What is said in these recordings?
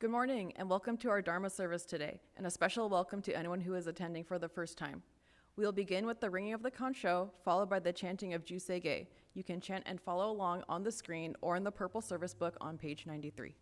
Good morning and welcome to our Dharma service today, and a special welcome to anyone who is attending for the first time. We'll begin with the ringing of the conch shell, followed by the chanting of Jusei. You can chant and follow along on the screen or in the purple service book on page 93.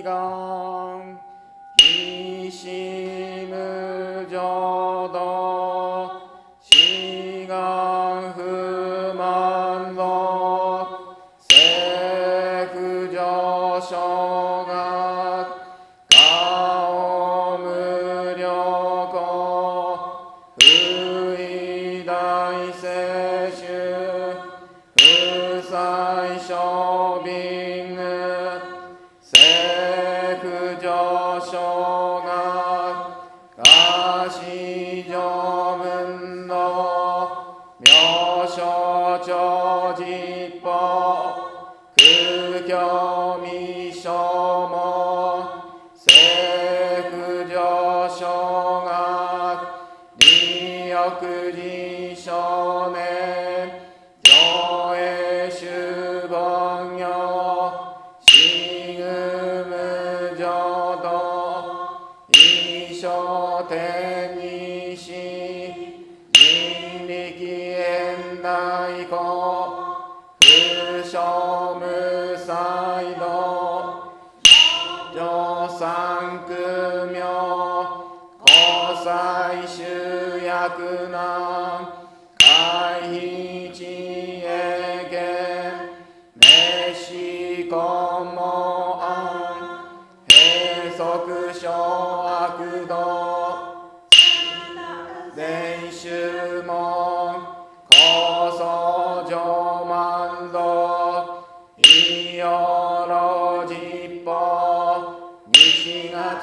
조세이강 기시무저도 시강 흠한도 세그저쇼각 가오무려고 의다이세슈 의사이쇼빙 세그저쇼각 가시저문도 묘쇼저지법 극염이쇼모 세그저쇼각 리역지쇼네 조에슈방요 시음무저도 이쇼테니시 인리기엔다이고 그쇼무사이도 조상끄며 고사이슈야구나 가이지에게 내시고모안 해석쇼아구도 내슈몬 고소조만도 이여러지법 니싱아츠슈주기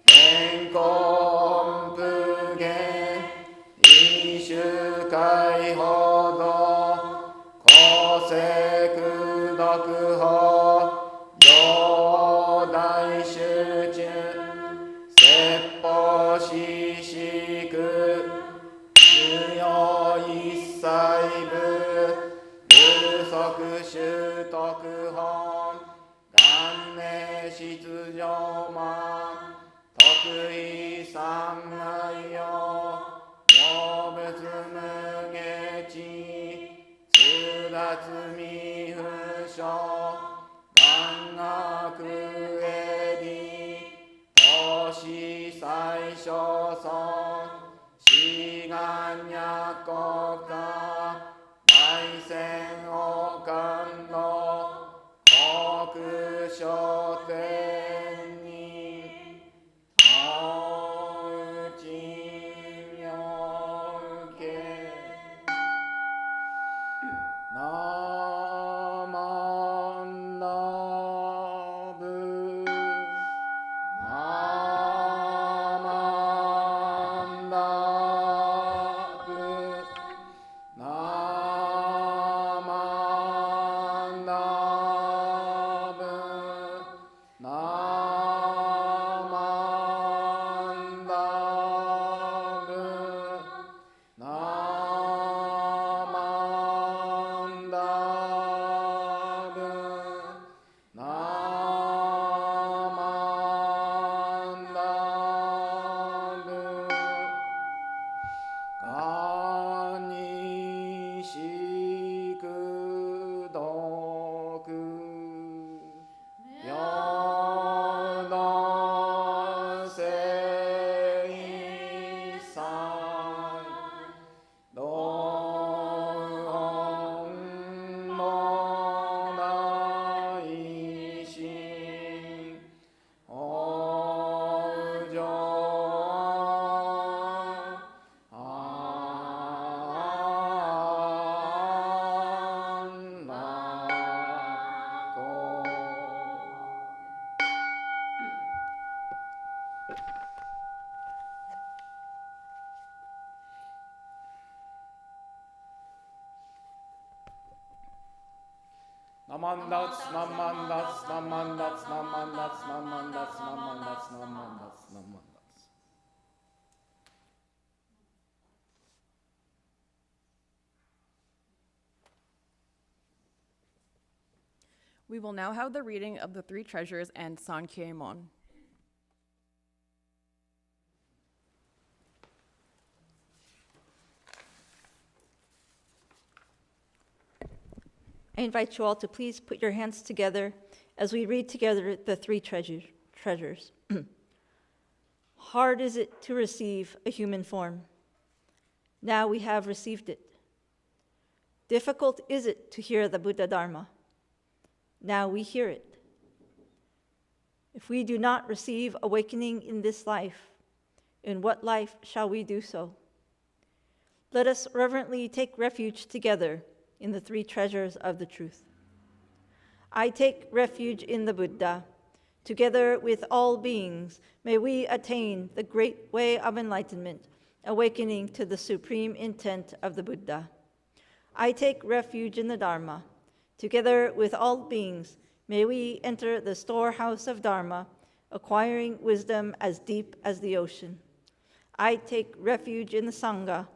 갱콤부게 이슈가이호도 고세그덕호 요다이슈주 세포시시그 유요이사이브 무석슈덕호 간내시즈조마 덕의상나 所存志願約国家大戦王冠の国書天に青内妙家ナマンダブナマンダブナマンダブナマンダブナマンダブナマンダブがにしくどく平等生産同音の内心往生安楽ナマンダツナマンダツナマンダツナマンダツナマンダツナマンダツナマンダツナマンダツ。We will now have the reading of the three treasures and Sankyemon. I invite you all to please put your hands together as we read together the three treasures. Hard is it to receive a human form. Now we have received it. Difficult is it to hear the Buddha Dharma. Now we hear it. If we do not receive awakening in this life, in what life shall we do so? Let us reverently take refuge together in the three treasures of the truth. I take refuge in the Buddha. Together with all beings, may we attain the great way of enlightenment, awakening to the supreme intent of the Buddha. I take refuge in the Dharma. Together with all beings, may we enter the storehouse of Dharma, acquiring wisdom as deep as the ocean. I take refuge in the Sangha.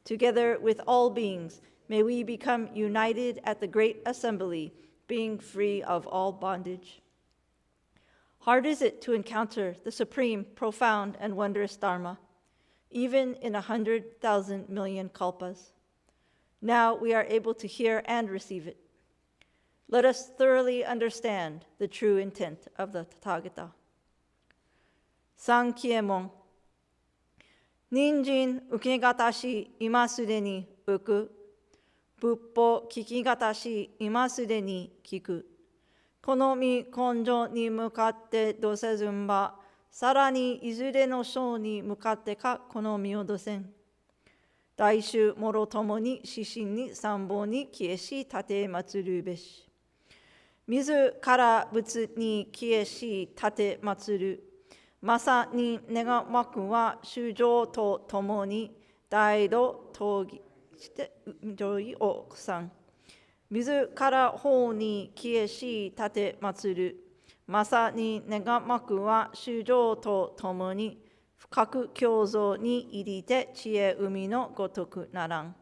Together with all beings, may we become united at the great assembly, being free of all bondage. Hard is it to encounter the supreme, profound, and wondrous Dharma, even in 100,000 million kalpas. Now we are able to hear and receive it. Let us thoroughly understand the true intent of the Tathagata. Sankyemon. Ninjin ukegatashi imasude ni uku. 仏法聞きがたし今すでに聞く。この身根性に向かってどせずんば、さらにいずれの章に向かってかこの身をどせん。大衆もろともに指針に参謀に消えし立て祭るべし。自ら仏に消えし立て祭る。まさに願わくは衆生とともに大度討議。して上位をさん。自ら法に消えし立て祭る。まさに願わくは衆生とともに深く共造に入りて知恵海のごとくならん。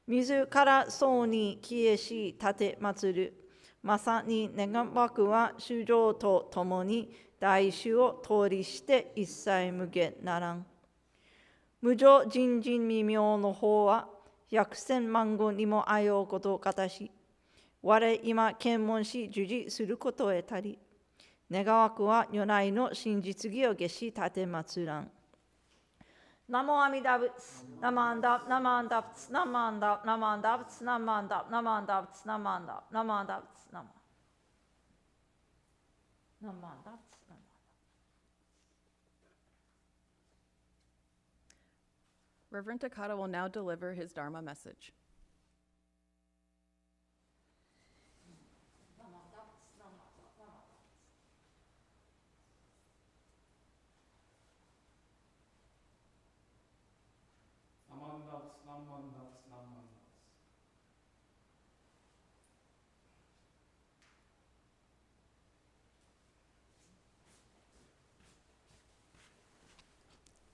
自ら僧に消えし立て祭る。まさに願わくは衆生とともに大衆を通りして一切無限ならん。無常人人未明の法は百千万語にもあようことかたし、我今検問し従事することへたり、願わくは如来の真実義を下し立てまつらん。Namo Amida Butsu, Namandap, Namandaps, Namandap, Namandaps, Namandap, Namandaps, Namandap, Namandaps, Namandaps, Reverend Takata will now deliver his Dharma message. Namandats, namandats, namandats.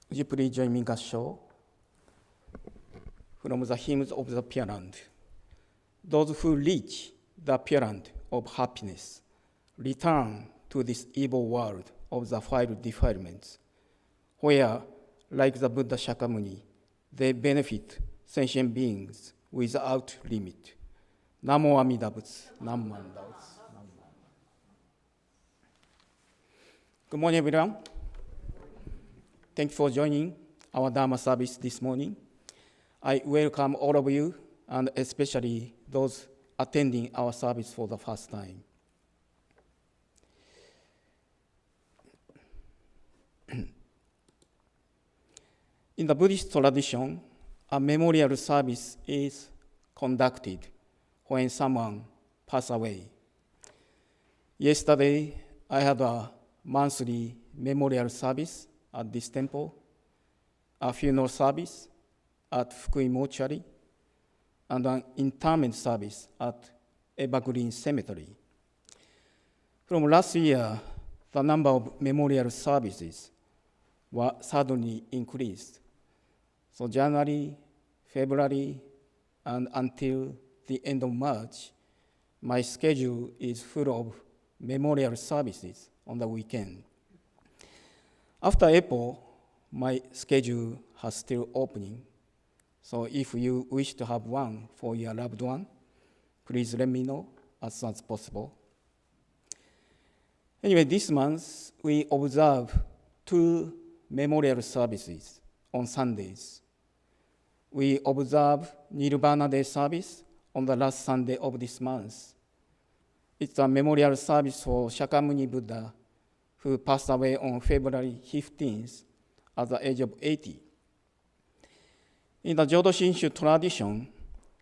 Would you please join me in Gassho? From the hymns of the Pure Land. Those who reach the Pure Land of happiness return to this evil world of the five defilements, where, like the Buddha Shakyamuni, they benefit sentient beings without limit. Namo Amida Butsu, Namandats. Good morning, everyone. Thank you for joining our Dharma service this morning. I welcome all of you, and especially those attending our service for the first time. In the Buddhist tradition, a memorial service is conducted when someone passes away. Yesterday, I had a monthly memorial service at this temple, a funeral service at Fukui Mortuary, and an interment service at Evergreen Cemetery. From last year, the number of memorial services were suddenly increased. So January, February, and until the end of March, my schedule is full of memorial services on the weekend. After April, my schedule has still opening. So if you wish to have one for your loved one, please let me know as soon as possible. Anyway, this month, we observe 2 memorial services on Sundays. We observe Nirvana Day service on the last Sunday of this month. It's a memorial service for Shakyamuni Buddha, who passed away on February 15th at the age of 80. In the Jodo Shinshu tradition,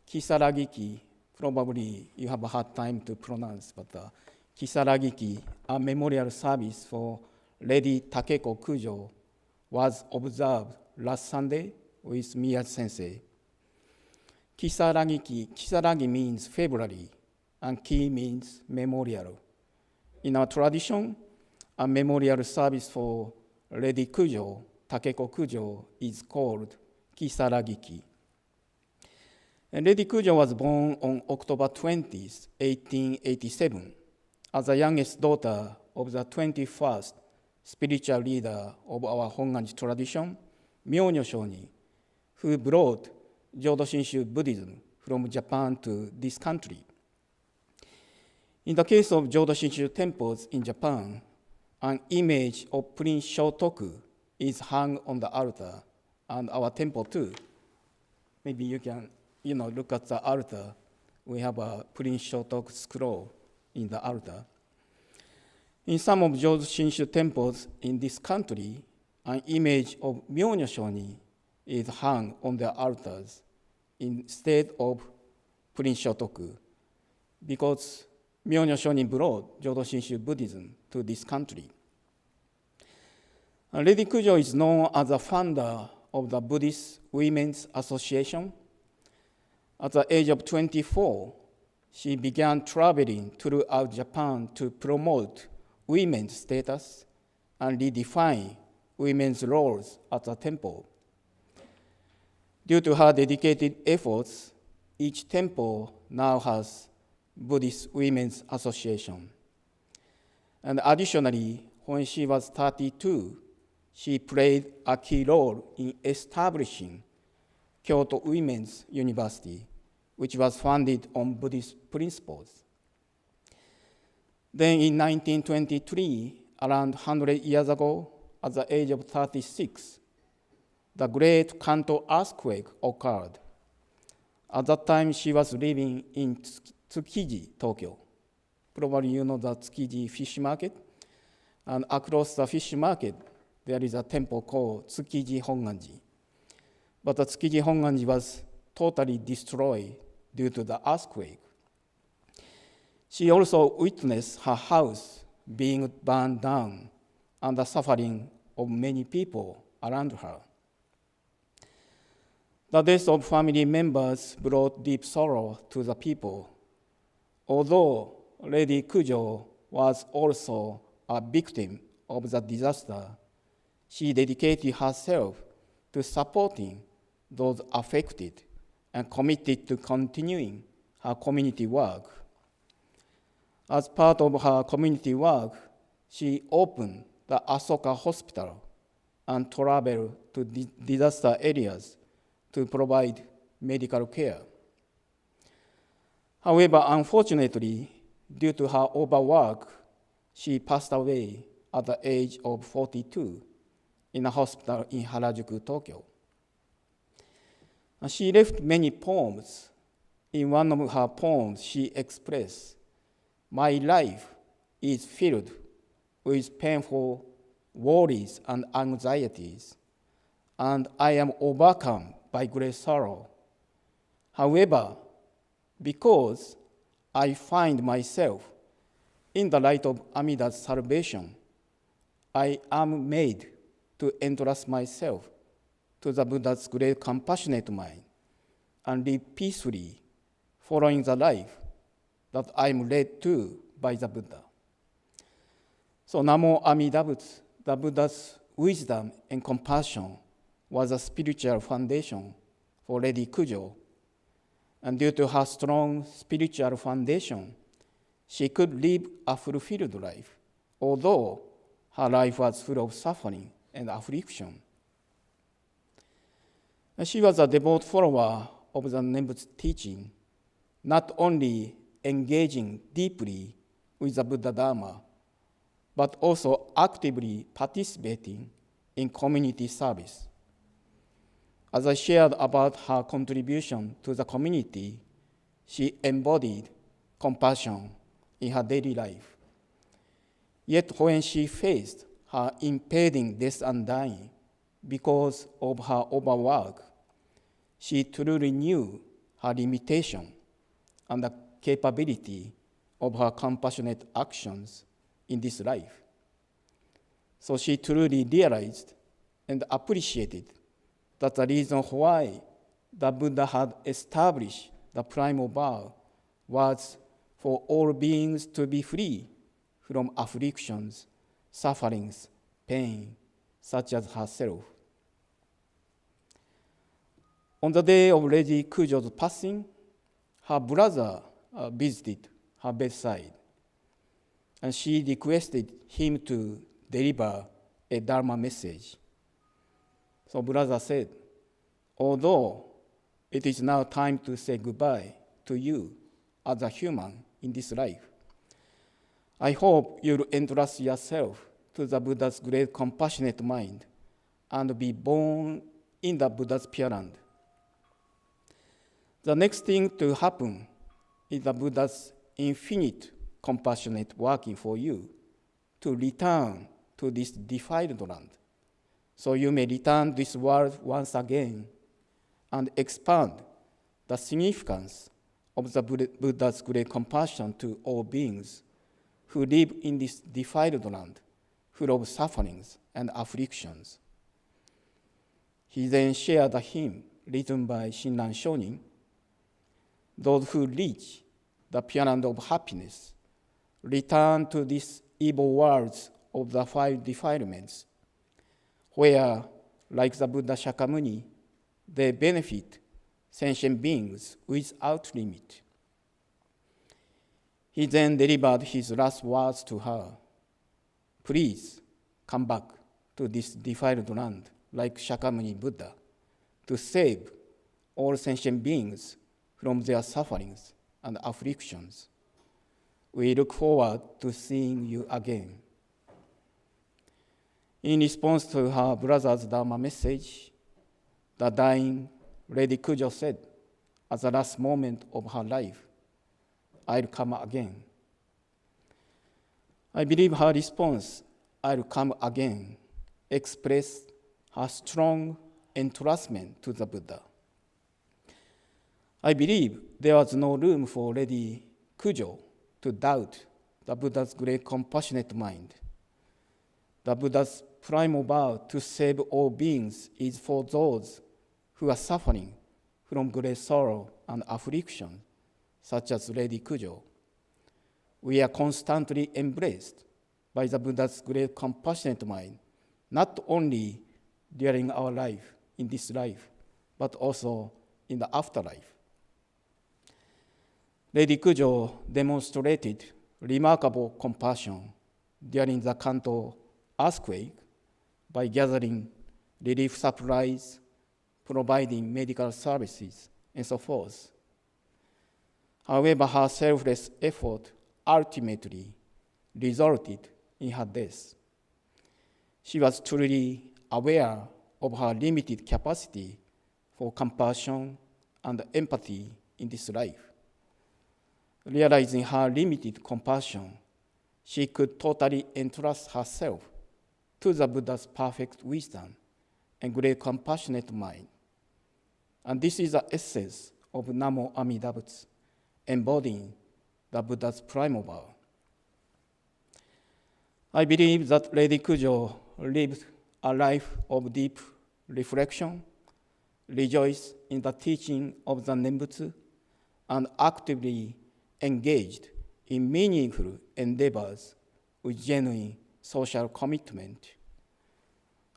Kisaragiki, probably you have a hard time to pronounce, but Kisaragiki, a memorial service for Lady Takeko Kujo, was observed last Sunday with Miyaji Sensei. Kisaragi means February, and Ki means memorial. In our tradition, a memorial service for Lady Kujo, Takeko Kujo, is called Kisaragiki. And Lady Kujo was born on October 20th, 1887, as the youngest daughter of the 21st spiritual leader of our Honganji tradition, Myonyo Shoni, who brought Jodo Shinshu Buddhism from Japan to this country. In the case of Jodo Shinshu temples in Japan, an image of Prince Shotoku is hung on the altar, and our temple too. Maybe you can, look at the altar. We have a Prince Shotoku scroll in the altar. In some of Jodo Shinshu temples in this country, an image of Myonyo Shoni is hung on the altars instead of Prince Shotoku, because Myonyo Shoni brought Jodo Shinshu Buddhism to this country. And Lady Kujo is known as the founder of the Buddhist Women's Association. At the age of 24, she began traveling throughout Japan to promote women's status and redefine women's roles at the temple. Due to her dedicated efforts, each temple now has Buddhist Women's Association. And additionally, when she was 32, she played a key role in establishing Kyoto Women's University, which was founded on Buddhist principles. Then in 1923, around 100 years ago, at the age of 36, the great Kanto earthquake occurred. At that time, she was living in Tsukiji, Tokyo. Probably you know the Tsukiji fish market. And across the fish market, there is a temple called Tsukiji Honganji. But the Tsukiji Honganji was totally destroyed due to the earthquake. She also witnessed her house being burned down and the suffering of many people around her. The death of family members brought deep sorrow to the people. Although Lady Kujo was also a victim of the disaster, she dedicated herself to supporting those affected and committed to continuing her community work. As part of her community work, she opened the Asoka Hospital and traveled to disaster areas to provide medical care. However, unfortunately, due to her overwork, she passed away at the age of 42 in a hospital in Harajuku, Tokyo. She left many poems. In one of her poems, she expressed, "My life is filled with painful worries and anxieties, and I am overcome by great sorrow. However, because I find myself in the light of Amida's salvation, I am made to entrust myself to the Buddha's great compassionate mind and live peacefully, following the life that I am led to by the Buddha." So Namo Amida Butsu, the Buddha's wisdom and compassion, was a spiritual foundation for Lady Kujo. And due to her strong spiritual foundation, she could live a fulfilled life, although her life was full of suffering and affliction. And she was a devout follower of the Nembutsu teaching, not only engaging deeply with the Buddha Dharma, but also actively participating in community service. As I shared about her contribution to the community, she embodied compassion in her daily life. Yet when she faced her impending death and dying because of her overwork, she truly knew her limitation and the capability of her compassionate actions in this life. So she truly realized and appreciated that the reason why the Buddha had established the primal vow was for all beings to be free from afflictions, sufferings, pain, such as herself. On the day of Lady Kujo's passing, her brother visited her bedside, and she requested him to deliver a Dharma message. So brother said, "Although it is now time to say goodbye to you as a human in this life, I hope you'll entrust yourself to the Buddha's great compassionate mind and be born in the Buddha's Pure Land. The next thing to happen is the Buddha's infinite compassionate working for you to return to this defiled land, so you may return this world once again and expand the significance of the Buddha's great compassion to all beings who live in this defiled land, full of sufferings and afflictions." He then shared a hymn written by Shinran Shonin: "Those who reach the Pure Land of happiness return to these evil worlds of the five defilements, where, like the Buddha Shakyamuni, they benefit sentient beings without limit." He then delivered his last words to her: "Please come back to this defiled land like Shakyamuni Buddha to save all sentient beings from their sufferings and afflictions. We look forward to seeing you again." In response to her brother's Dharma message, the dying Lady Kujo said at the last moment of her life, "I'll come again." I believe her response, "I'll come again," expressed her strong entrustment to the Buddha. I believe there was no room for Lady Kujo to doubt the Buddha's great compassionate mind. The Buddha's primal vow to save all beings is for those who are suffering from great sorrow and affliction, such as Lady Kujo. We are constantly embraced by the Buddha's great compassionate mind, not only during our life, in this life, but also in the afterlife. Lady Kujo demonstrated remarkable compassion during the Kanto earthquake by gathering relief supplies, providing medical services, and so forth. However, her selfless effort ultimately resulted in her death. She was truly aware of her limited capacity for compassion and empathy in this life. Realizing her limited compassion, she could totally entrust herself to the Buddha's perfect wisdom and great compassionate mind. And this is the essence of Namo Amida Butsu, embodying the Buddha's primal vow. I believe that Lady Kujo lived a life of deep reflection, rejoiced in the teaching of the Nembutsu, and actively engaged in meaningful endeavors with genuine social commitment.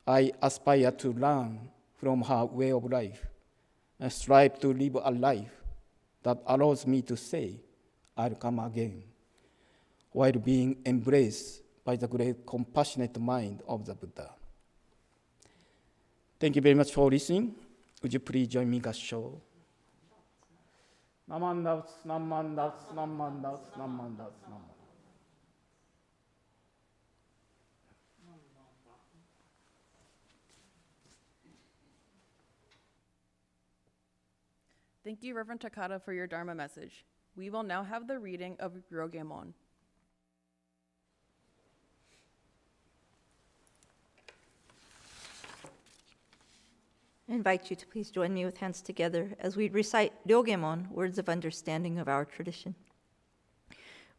I aspire to learn from her way of life and strive to live a life that allows me to say, "I'll come again," while being embraced by the great compassionate mind of the Buddha. Thank you very much for listening. Would you please join me, Gassho? Namandats, namandats, namandats, namandats, namandats. Thank you, Reverend Takata, for your Dharma message. We will now have the reading of Ryogemon. I invite you to please join me with hands together as we recite Ryogemon, words of understanding of our tradition.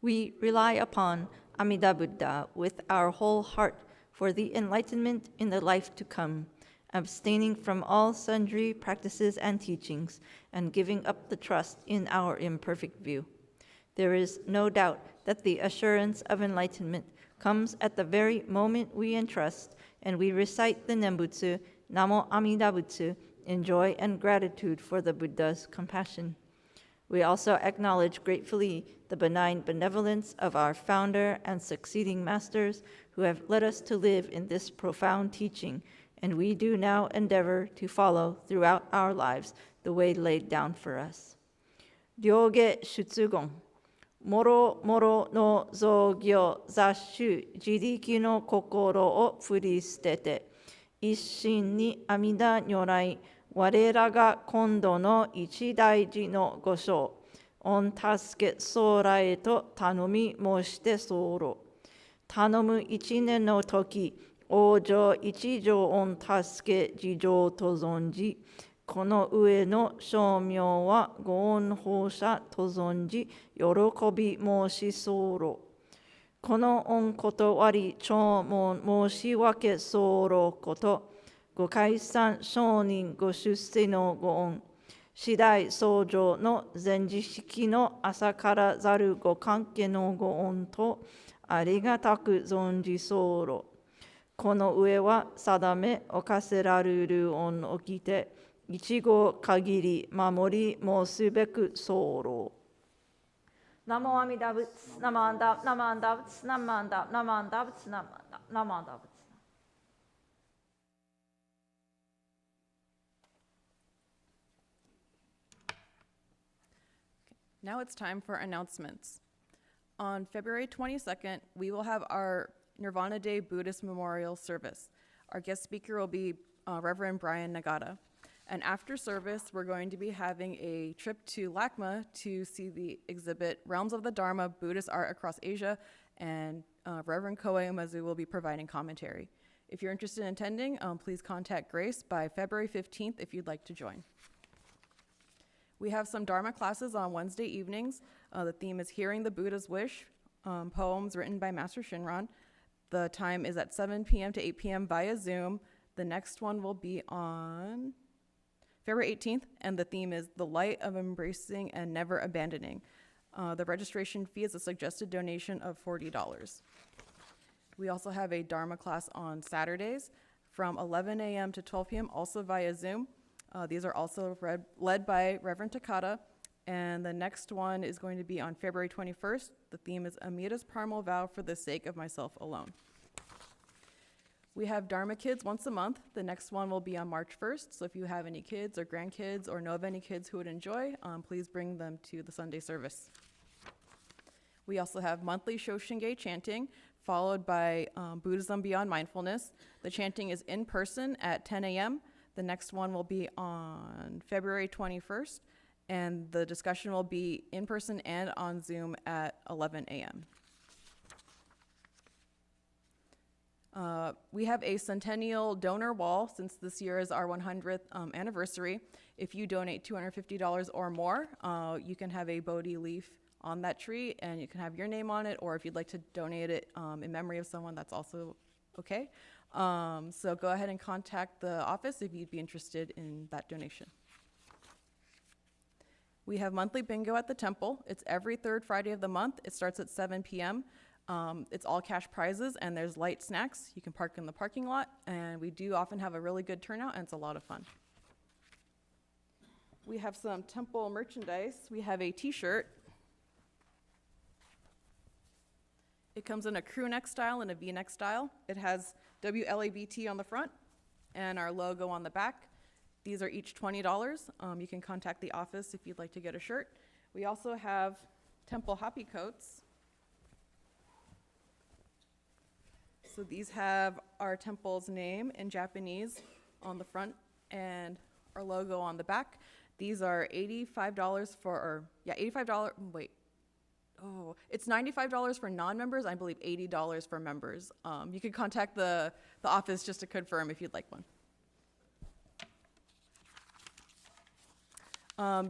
We rely upon Amida Buddha with our whole heart for the enlightenment in the life to come, abstaining from all sundry practices and teachings, and giving up the trust in our imperfect view. There is no doubt that the assurance of enlightenment comes at the very moment we entrust and we recite the Nembutsu, Namo Amida Butsu, in joy and gratitude for the Buddha's compassion. We also acknowledge gratefully the benign benevolence of our founder and succeeding masters who have led us to live in this profound teaching, and we do now endeavor to follow throughout our lives the way laid down for us. Ryoge Shutsugon. Moro moro no zogyo zashu jiriki no kokoro o furi sutete. Isshin ni Amida nyorai. Warera ga kondo no ichidaiji no gosho. On tasuke sorae to tanomi moshite soro. Tanomu ichinen no toki. Ojo ichijo on tasuke jijo tozonji. Kono ue no shomyo wa goon hosha tozonji. Yorokobi moshi soro. Kono on koto wari chomon moshi wake soro koto. Go kaisan shonin go shussei no goon. Shidai sojo no zenjishiki no asakara zaru go kanke no goon to arigataku zonji soro. Kono ue wa sadame okaseraruru on okite. Ichigo kagiri mamori mo subeku soro. Namo Amida Butsu, Namanda, Namanda Butsu, Namanda, Namanda Butsu, Namanda, Namanda Butsu. Now it's time for announcements. On February 22nd, we will have our Nirvana Day Buddhist Memorial Service. Our guest speaker will be Reverend Brian Nagata. And after service, we're going to be having a trip to LACMA to see the exhibit Realms of the Dharma, Buddhist Art Across Asia, and Reverend Koei Umezu will be providing commentary. If you're interested in attending, please contact Grace by February 15th if you'd like to join. We have some Dharma classes on Wednesday evenings. The theme is Hearing the Buddha's Wish, poems written by Master Shinran. The time is at 7 p.m. to 8 p.m. via Zoom. The next one will be on February 18th, and the theme is The Light of Embracing and Never Abandoning. The registration fee is a suggested donation of $40. We also have a Dharma class on Saturdays from 11 a.m. to 12 p.m., also via Zoom. These are also led by Reverend Takata, and the next one is going to be on February 21st. The theme is Amita's Primal Vow for the Sake of Myself Alone. We have Dharma Kids once a month. The next one will be on March 1st, so if you have any kids or grandkids or know of any kids who would enjoy, please bring them to the Sunday service. We also have monthly Shoshinge chanting, followed by Buddhism Beyond Mindfulness. The chanting is in person at 10 a.m. The next one will be on February 21st, and the discussion will be in person and on Zoom at 11 a.m. We have a centennial donor wall since this year is our 100th anniversary. If you donate $250 or more, you can have a Bodhi leaf on that tree and you can have your name on it, or if you'd like to donate it in memory of someone, that's also okay. So go ahead and contact the office if you'd be interested in that donation. We have monthly bingo at the temple. It's every third Friday of the month. It starts at 7 p.m. It's all cash prizes and there's light snacks. You can park in the parking lot, and we do often have a really good turnout and it's a lot of fun. We have some temple merchandise. We have a t-shirt. It comes in a crew neck style and a V-neck style. It has WLABT on the front and our logo on the back. These are each $20. You can contact the office if you'd like to get a shirt. We also have temple happy coats. So these have our temple's name in Japanese on the front and our logo on the back. These are $85 it's $95 for non-members. I believe $80 for members. You can contact the office just to confirm if you'd like one.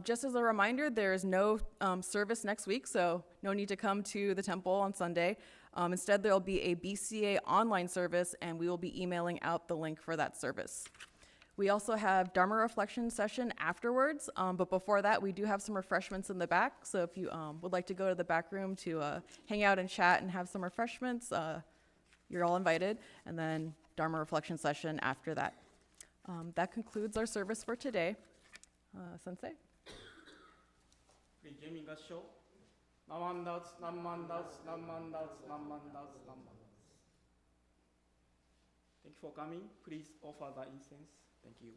Just as a reminder, there is no service next week, so no need to come to the temple on Sunday. Instead, there will be a BCA online service, and we will be emailing out the link for that service. We also have Dharma reflection session afterwards, but before that, we do have some refreshments in the back. So if you would like to go to the back room to hang out and chat and have some refreshments, you're all invited. And then Dharma reflection session after that. That concludes our service for today. Sensei? Thank you for coming. Please offer the incense. Thank you.